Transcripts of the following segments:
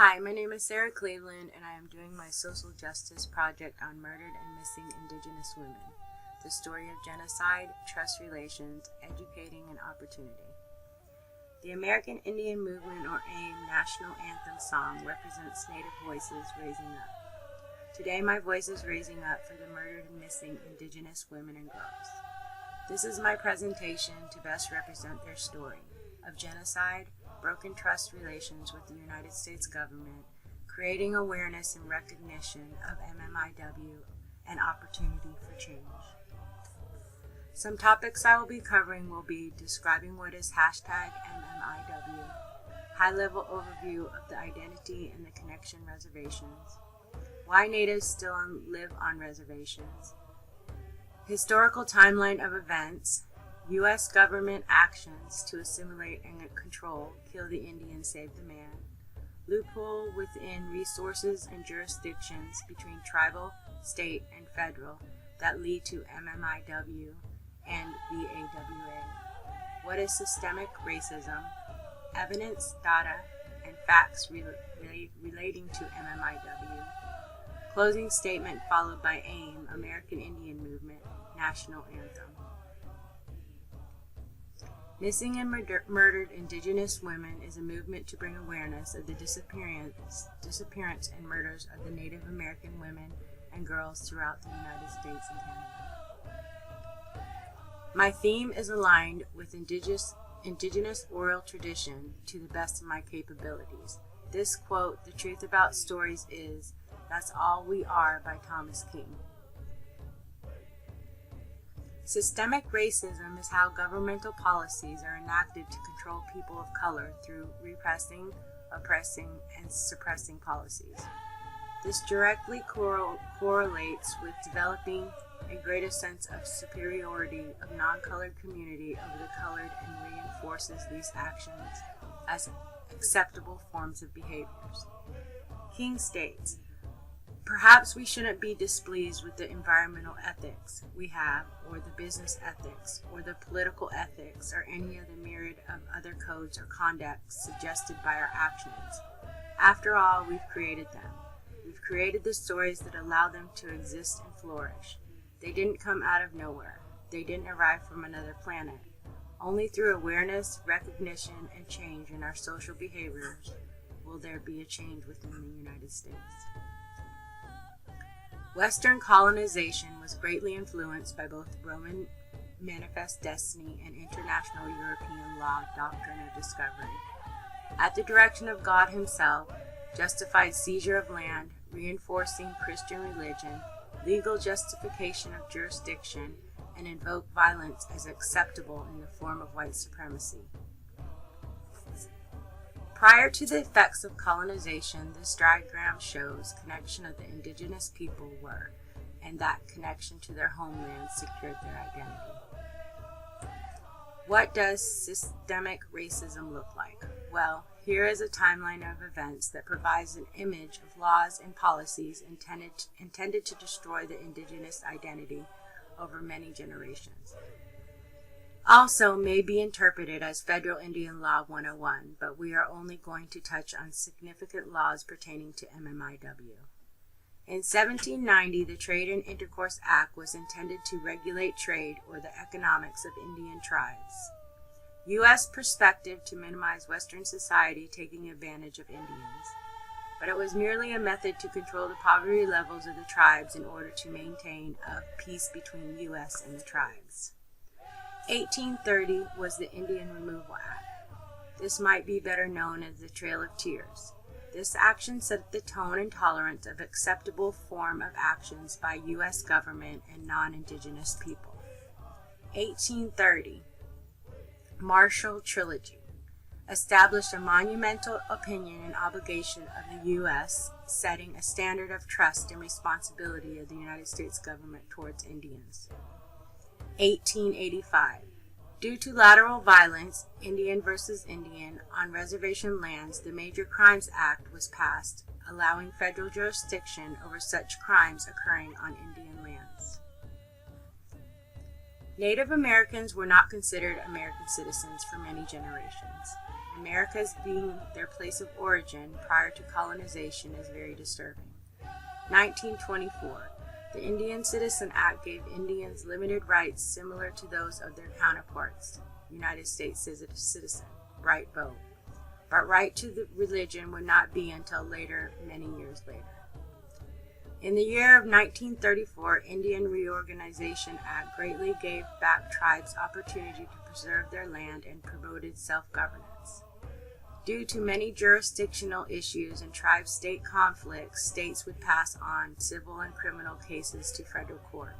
Hi, my name is Sarah Cleveland, and I am doing my social justice project on murdered and missing Indigenous women, the story of genocide, trust relations, educating, and opportunity. The American Indian Movement, or AIM, National Anthem song represents Native voices raising up. Today, my voice is raising up for the murdered and missing Indigenous women and girls. This is my presentation to best represent their story of genocide, broken trust relations with the United States government, creating awareness and recognition of MMIW, and opportunity for change. Some topics I will be covering will be describing what is #MMIW, high-level overview of the identity and the connection reservations, why Natives still live on reservations, historical timeline of events, U.S. government actions to assimilate and control, kill the Indian, save the man, loophole within resources and jurisdictions between tribal, state, and federal that lead to MMIW and VAWA. What is systemic racism? Evidence, data, and facts relating to MMIW. Closing statement followed by AIM, American Indian Movement, National Anthem. Missing and Murdered Indigenous Women is a movement to bring awareness of the disappearance and murders of the Native American women and girls throughout the United States and Canada. My theme is aligned with Indigenous oral tradition to the best of my capabilities. This quote, "The truth about stories is, that's all we are," by Thomas King. Systemic racism is how governmental policies are enacted to control people of color through repressing, oppressing, and suppressing policies. This directly correlates with developing a greater sense of superiority of non-colored community over the colored and reinforces these actions as acceptable forms of behaviors. King states, "Perhaps we shouldn't be displeased with the environmental ethics we have, or the business ethics, or the political ethics, or any of the myriad of other codes or conducts suggested by our actions. After all, we've created them. We've created the stories that allow them to exist and flourish. They didn't come out of nowhere. They didn't arrive from another planet. Only through awareness, recognition, and change in our social behaviors will there be a change within the United States." Western colonization was greatly influenced by both Roman manifest destiny and international European law doctrine of discovery. At the direction of God himself, justified seizure of land, reinforcing Christian religion, legal justification of jurisdiction, and invoked violence as acceptable in the form of white supremacy. Prior to the effects of colonization, this diagram shows connection of the indigenous people were, and that connection to their homeland secured their identity. What does systemic racism look like? Well, here is a timeline of events that provides an image of laws and policies intended to destroy the indigenous identity over many generations. Also may be interpreted as Federal Indian Law 101, but we are only going to touch on significant laws pertaining to MMIW. In 1790, the Trade and Intercourse Act was intended to regulate trade or the economics of Indian tribes. U.S. perspective to minimize Western society taking advantage of Indians, but it was merely a method to control the poverty levels of the tribes in order to maintain a peace between U.S. and the tribes. 1830 was the Indian Removal Act. This might be better known as the Trail of Tears. This action set the tone and tolerance of acceptable form of actions by U.S. government and non-indigenous people. 1830, Marshall Trilogy, established a monumental opinion and obligation of the U.S., setting a standard of trust and responsibility of the United States government towards Indians. 1885. Due to lateral violence, Indian versus Indian, on reservation lands, the Major Crimes Act was passed, allowing federal jurisdiction over such crimes occurring on Indian lands. Native Americans were not considered American citizens for many generations. Americas being their place of origin prior to colonization is very disturbing. 1924. The Indian Citizen Act gave Indians limited rights similar to those of their counterparts, United States citizen, right vote. But right to the religion would not be until later, many years later. In the year of 1934, Indian Reorganization Act greatly gave back tribes opportunity to preserve their land and promoted self-governance. Due to many jurisdictional issues and tribe-state conflicts, states would pass on civil and criminal cases to federal court.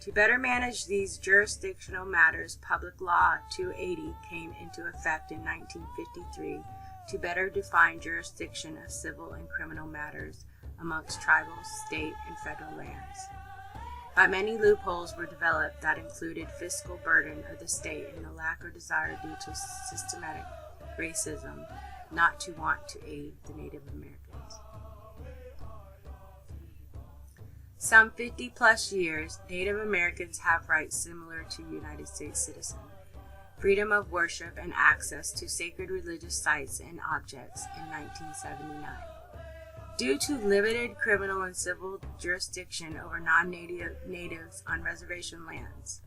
To better manage these jurisdictional matters, Public Law 280 came into effect in 1953 to better define jurisdiction of civil and criminal matters amongst tribal, state, and federal lands. But many loopholes were developed that included fiscal burden of the state and the lack of desire due to systematic racism not to want to aid the Native Americans. Some 50 plus years, Native Americans have rights similar to United States citizens. Freedom of worship and access to sacred religious sites and objects in 1979. Due to limited criminal and civil jurisdiction over non-natives on reservation lands.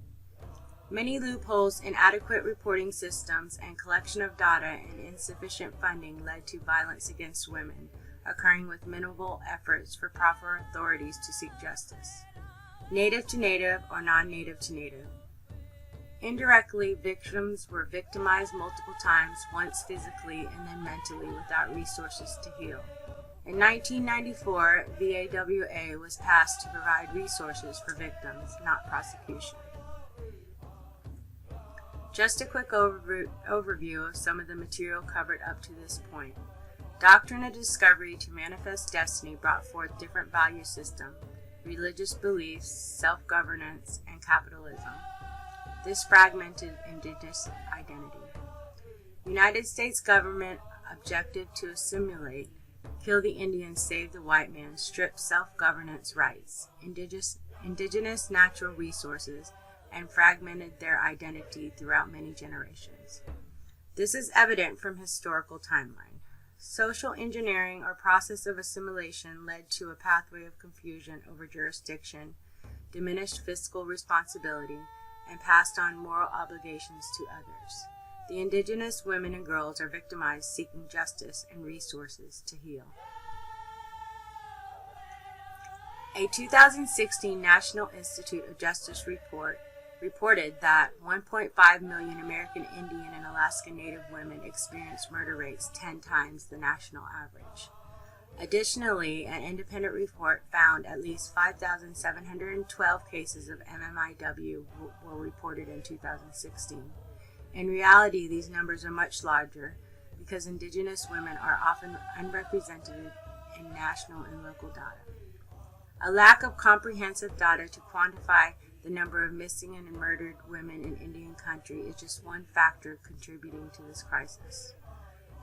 Many loopholes, inadequate reporting systems, and collection of data and insufficient funding led to violence against women, occurring with minimal efforts for proper authorities to seek justice. Native to native or non-native to native. Indirectly, victims were victimized multiple times, once physically and then mentally, without resources to heal. In 1994, VAWA was passed to provide resources for victims, not prosecution. Just a quick overview of some of the material covered up to this point. Doctrine of Discovery to Manifest Destiny brought forth different value systems, religious beliefs, self-governance, and capitalism. This fragmented indigenous identity. United States government objective to assimilate, kill the Indians, save the white man, strip self-governance rights, indigenous natural resources, and fragmented their identity throughout many generations. This is evident from historical timeline. Social engineering or process of assimilation led to a pathway of confusion over jurisdiction, diminished fiscal responsibility, and passed on moral obligations to others. The indigenous women and girls are victimized seeking justice and resources to heal. A 2016 National Institute of Justice report reported that 1.5 million American Indian and Alaska Native women experienced murder rates 10 times the national average. Additionally, an independent report found at least 5,712 cases of MMIW were reported in 2016. In reality, these numbers are much larger because Indigenous women are often unrepresented in national and local data. A lack of comprehensive data to quantify the number of missing and murdered women in Indian country is just one factor contributing to this crisis.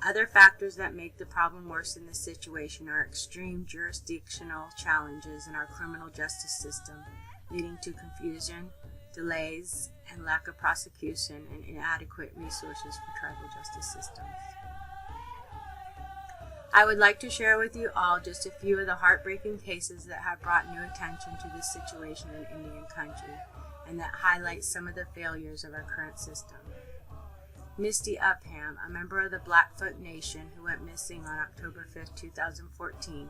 Other factors that make the problem worse in this situation are extreme jurisdictional challenges in our criminal justice system, leading to confusion, delays, and lack of prosecution and inadequate resources for tribal justice systems. I would like to share with you all just a few of the heartbreaking cases that have brought new attention to this situation in Indian country and that highlight some of the failures of our current system. Misty Upham, a member of the Blackfoot Nation who went missing on October 5, 2014,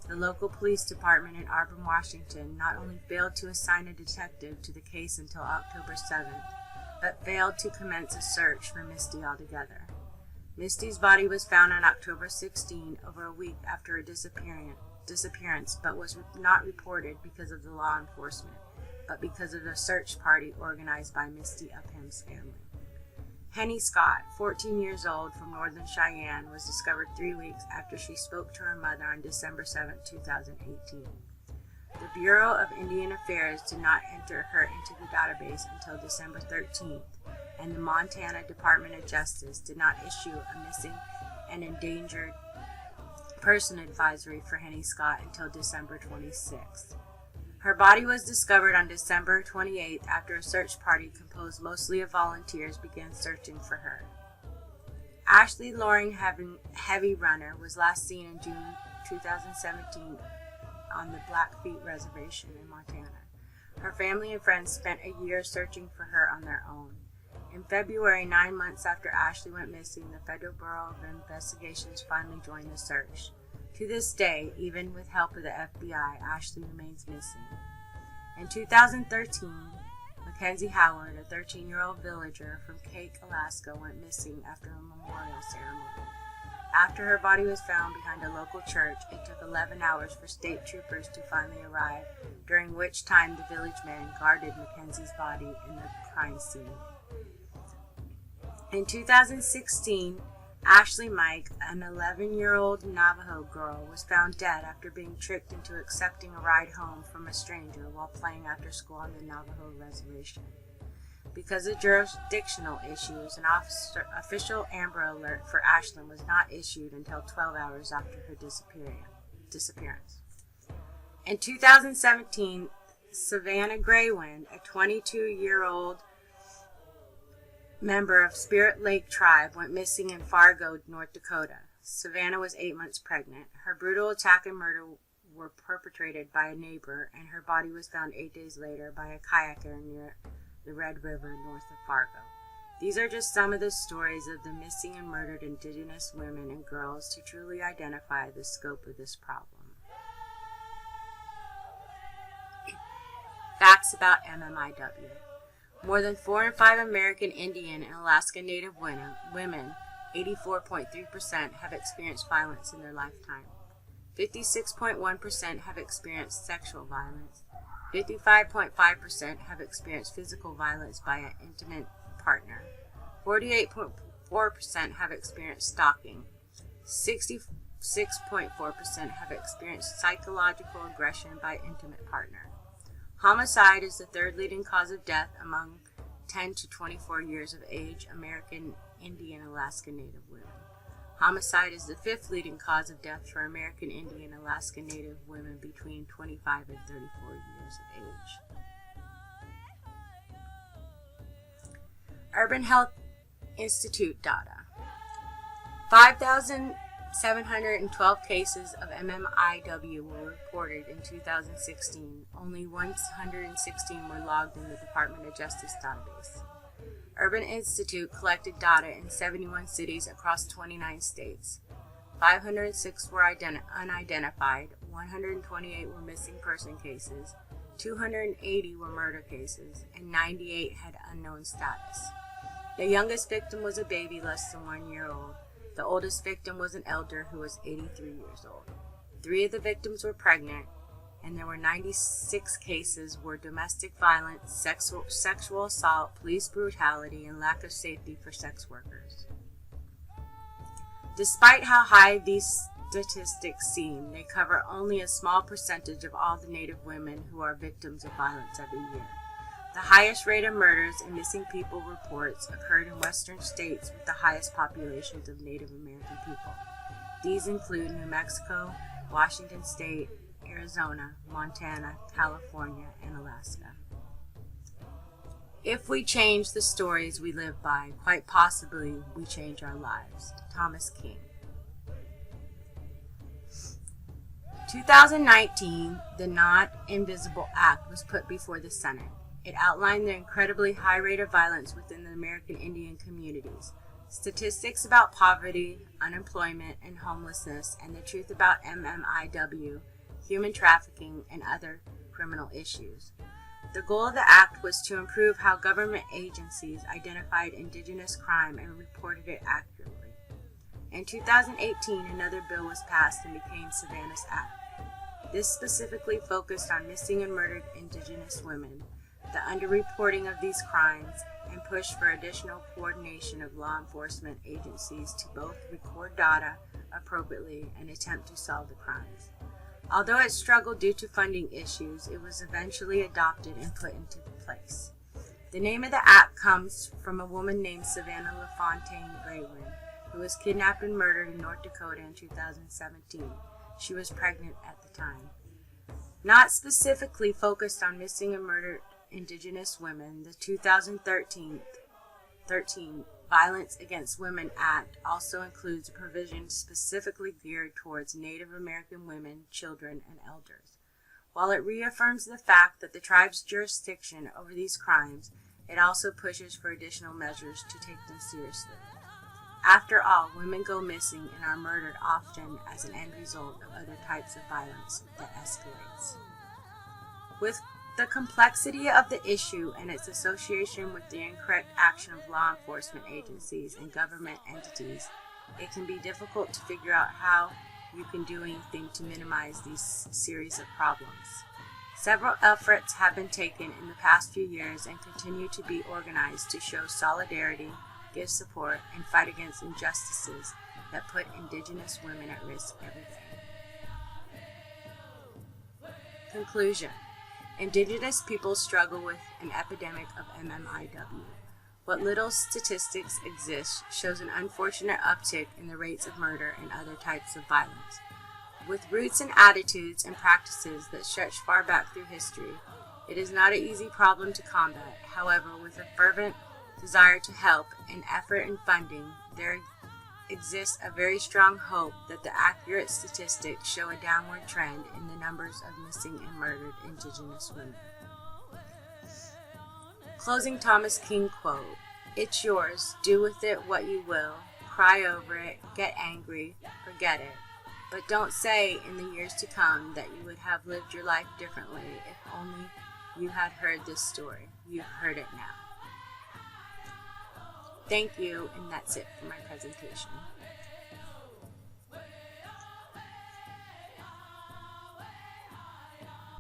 the local police department in Auburn, Washington, not only failed to assign a detective to the case until October 7th, but failed to commence a search for Misty altogether. Misty's body was found on October 16, over a week after a disappearance, but was not reported because of the law enforcement, but because of the search party organized by Misty Upham's family. Henny Scott, 14 years old, from northern Cheyenne, was discovered 3 weeks after she spoke to her mother on December 7, 2018. The Bureau of Indian Affairs did not enter her into the database until December 13th, and the Montana Department of Justice did not issue a missing and endangered person advisory for Henny Scott until December 26th. Her body was discovered on December 28th after a search party composed mostly of volunteers began searching for her. Ashley Loring Heavy Runner was last seen in June 2017 on the Blackfeet Reservation in Montana. Her family and friends spent a year searching for her on their own. In February, 9 months after Ashley went missing, the Federal Bureau of Investigations finally joined the search. To this day, even with help of the FBI, Ashley remains missing. In 2013, Mackenzie Howard, a 13-year-old villager from Cake, Alaska, went missing after a memorial ceremony. After her body was found behind a local church, it took 11 hours for state troopers to finally arrive, during which time the village men guarded Mackenzie's body in the crime scene. In 2016, Ashley Mike, an 11-year-old Navajo girl, was found dead after being tricked into accepting a ride home from a stranger while playing after school on the Navajo reservation. Because of jurisdictional issues, an official Amber Alert for Ashlyn was not issued until 12 hours after her disappearance. In 2017, Savannah Graywind, a 22-year-old member of Spirit Lake Tribe, went missing in Fargo, North Dakota. Savannah was 8 months pregnant. Her brutal attack and murder were perpetrated by a neighbor, and her body was found 8 days later by a kayaker near the Red River north of Fargo. These are just some of the stories of the missing and murdered Indigenous women and girls to truly identify the scope of this problem. Facts about MMIW. More than 4 in 5 American Indian and Alaska Native women, 84.3%, have experienced violence in their lifetime. 56.1% have experienced sexual violence. 55.5% have experienced physical violence by an intimate partner. 48.4% have experienced stalking. 66.4% have experienced psychological aggression by intimate partner. Homicide is the third leading cause of death among 10 to 24 years of age American Indian Alaska Native women. Homicide is the fifth leading cause of death for American Indian Alaska Native women between 25 and 34 years of age. Urban Health Institute data. 5,712 cases of MMIW were reported in 2016. Only 116 were logged in the Department of Justice database. Urban Institute collected data in 71 cities across 29 states. 506 were unidentified, 128 were missing person cases, 280 were murder cases, and 98 had unknown status. The youngest victim was a baby less than 1 year old. The oldest victim was an elder who was 83 years old. 3 of the victims were pregnant, and there were 96 cases where domestic violence, sexual assault, police brutality, and lack of safety for sex workers. Despite how high these statistics seem, they cover only a small percentage of all the Native women who are victims of violence every year. The highest rate of murders and missing people reports occurred in western states with the highest populations of Native American people. These include New Mexico, Washington State, Arizona, Montana, California, and Alaska. If we change the stories we live by, quite possibly we change our lives. Thomas King. 2019, the Not Invisible Act was put before the Senate. It outlined the incredibly high rate of violence within the American Indian communities, statistics about poverty, unemployment, and homelessness, and the truth about MMIW, human trafficking, and other criminal issues. The goal of the act was to improve how government agencies identified Indigenous crime and reported it accurately. In 2018, another bill was passed and became Savannah's Act. This specifically focused on missing and murdered Indigenous women, the underreporting of these crimes, and pushed for additional coordination of law enforcement agencies to both record data appropriately and attempt to solve the crimes. Although it struggled due to funding issues, it was eventually adopted and put into place. The name of the act comes from a woman named Savannah LaFontaine Graywind, who was kidnapped and murdered in North Dakota in 2017. She was pregnant at the time. Not specifically focused on missing and murdered Indigenous women, the 2013 Violence Against Women Act also includes a provision specifically geared towards Native American women, children, and elders. While it reaffirms the fact that the tribe's jurisdiction over these crimes, it also pushes for additional measures to take them seriously. After all, women go missing and are murdered often as an end result of other types of violence that escalates. With the complexity of the issue and its association with the incorrect action of law enforcement agencies and government entities, it can be difficult to figure out how you can do anything to minimize these series of problems. Several efforts have been taken in the past few years and continue to be organized to show solidarity, give support, and fight against injustices that put Indigenous women at risk every day. Conclusion. Indigenous people struggle with an epidemic of MMIW. What little statistics exist shows an unfortunate uptick in the rates of murder and other types of violence. With roots and attitudes and practices that stretch far back through history, it is not an easy problem to combat. However, with a fervent desire to help and effort and funding, there exists a very strong hope that the accurate statistics show a downward trend in the numbers of missing and murdered Indigenous women. Closing Thomas King quote, "It's yours, do with it what you will, cry over it, get angry, forget it. But don't say in the years to come that you would have lived your life differently if only you had heard this story. You've heard it now." Thank you, and that's it for my presentation.